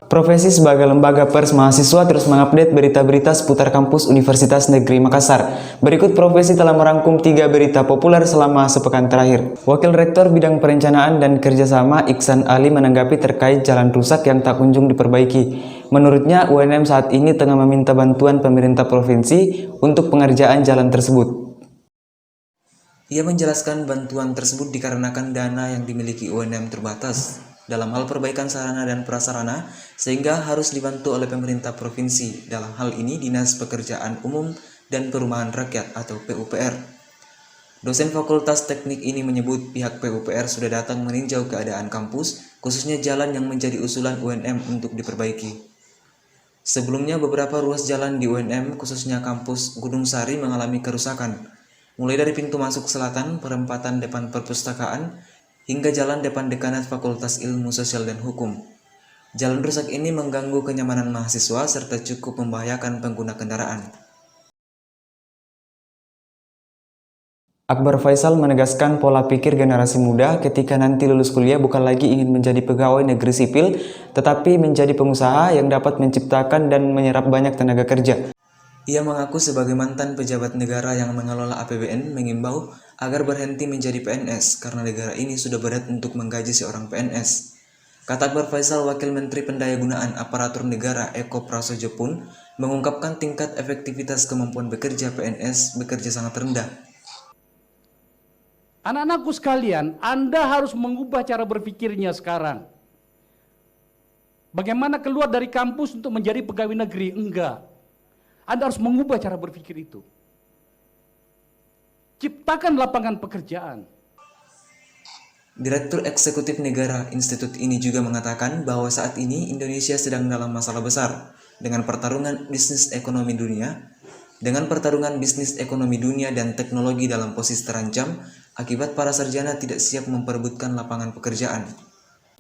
Profesi sebagai lembaga pers mahasiswa terus mengupdate berita-berita seputar kampus Universitas Negeri Makassar. Berikut Profesi telah merangkum 3 berita populer selama sepekan terakhir. Wakil Rektor Bidang Perencanaan dan Kerjasama Iksan Ali menanggapi terkait jalan rusak yang tak kunjung diperbaiki. Menurutnya, UNM saat ini tengah meminta bantuan pemerintah provinsi untuk pengerjaan jalan tersebut. Ia menjelaskan bantuan tersebut dikarenakan dana yang dimiliki UNM terbatas dalam hal perbaikan sarana dan prasarana, sehingga harus dibantu oleh pemerintah provinsi, dalam hal ini Dinas Pekerjaan Umum dan Perumahan Rakyat atau PUPR. Dosen Fakultas Teknik ini menyebut pihak PUPR sudah datang meninjau keadaan kampus, khususnya jalan yang menjadi usulan UNM untuk diperbaiki. Sebelumnya beberapa ruas jalan di UNM, khususnya kampus Gunung Sari, mengalami kerusakan, mulai dari pintu masuk selatan, perempatan depan perpustakaan, hingga jalan depan dekanat Fakultas Ilmu Sosial dan Hukum. Jalan rusak ini mengganggu kenyamanan mahasiswa serta cukup membahayakan pengguna kendaraan. Akbar Faisal menegaskan pola pikir generasi muda ketika nanti lulus kuliah bukan lagi ingin menjadi pegawai negeri sipil, tetapi menjadi pengusaha yang dapat menciptakan dan menyerap banyak tenaga kerja. Ia mengaku sebagai mantan pejabat negara yang mengelola APBN mengimbau agar berhenti menjadi PNS karena negara ini sudah berat untuk menggaji seorang PNS. Kata Akbar Faisal, Wakil Menteri Pendayagunaan Aparatur Negara Eko Prasojo pun mengungkapkan tingkat efektivitas kemampuan bekerja PNS bekerja sangat rendah. Anak-anakku sekalian, Anda harus mengubah cara berpikirnya sekarang. Bagaimana keluar dari kampus untuk menjadi pegawai negeri? Enggak. Anda harus mengubah cara berpikir itu. Ciptakan lapangan pekerjaan. Direktur Eksekutif Negara Institut ini juga mengatakan bahwa saat ini Indonesia sedang dalam masalah besar dengan pertarungan bisnis ekonomi dunia, dan teknologi dalam posisi terancam akibat para sarjana tidak siap memperebutkan lapangan pekerjaan.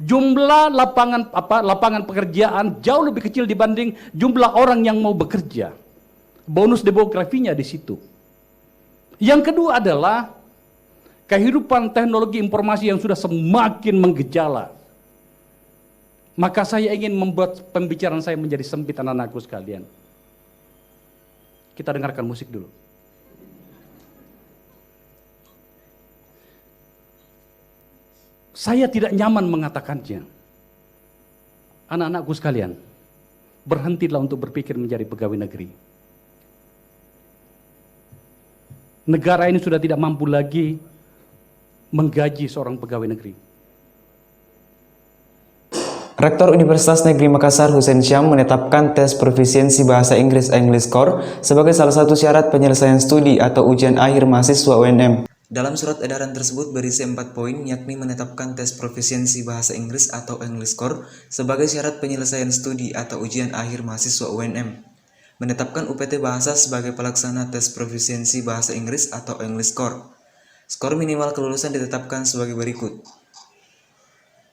Jumlah lapangan pekerjaan jauh lebih kecil dibanding jumlah orang yang mau bekerja. Bonus demografinya di situ. Yang kedua adalah kehidupan teknologi informasi yang sudah semakin menggejala. Maka saya ingin membuat pembicaraan saya menjadi sempit, anak-anakku sekalian. Kita dengarkan musik dulu. Saya tidak nyaman mengatakannya. Anak-anakku sekalian, berhentilah untuk berpikir menjadi pegawai negeri. Negara ini sudah tidak mampu lagi menggaji seorang pegawai negeri. Rektor Universitas Negeri Makassar Hussein Syam menetapkan tes profisiensi bahasa Inggris English Core sebagai salah satu syarat penyelesaian studi atau ujian akhir mahasiswa UNM. Dalam surat edaran tersebut berisi 4 poin, yakni menetapkan tes profisiensi bahasa Inggris atau English Core sebagai syarat penyelesaian studi atau ujian akhir mahasiswa UNM. Menetapkan UPT Bahasa sebagai pelaksana tes profisiensi bahasa Inggris atau English Core. Skor minimal kelulusan ditetapkan sebagai berikut.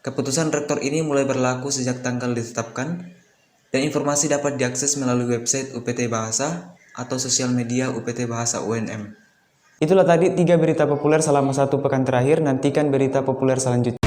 Keputusan rektor ini mulai berlaku sejak tanggal ditetapkan, dan informasi dapat diakses melalui website UPT Bahasa atau sosial media UPT Bahasa UNM. Itulah tadi 3 berita populer selama 1 pekan terakhir. Nantikan berita populer selanjutnya.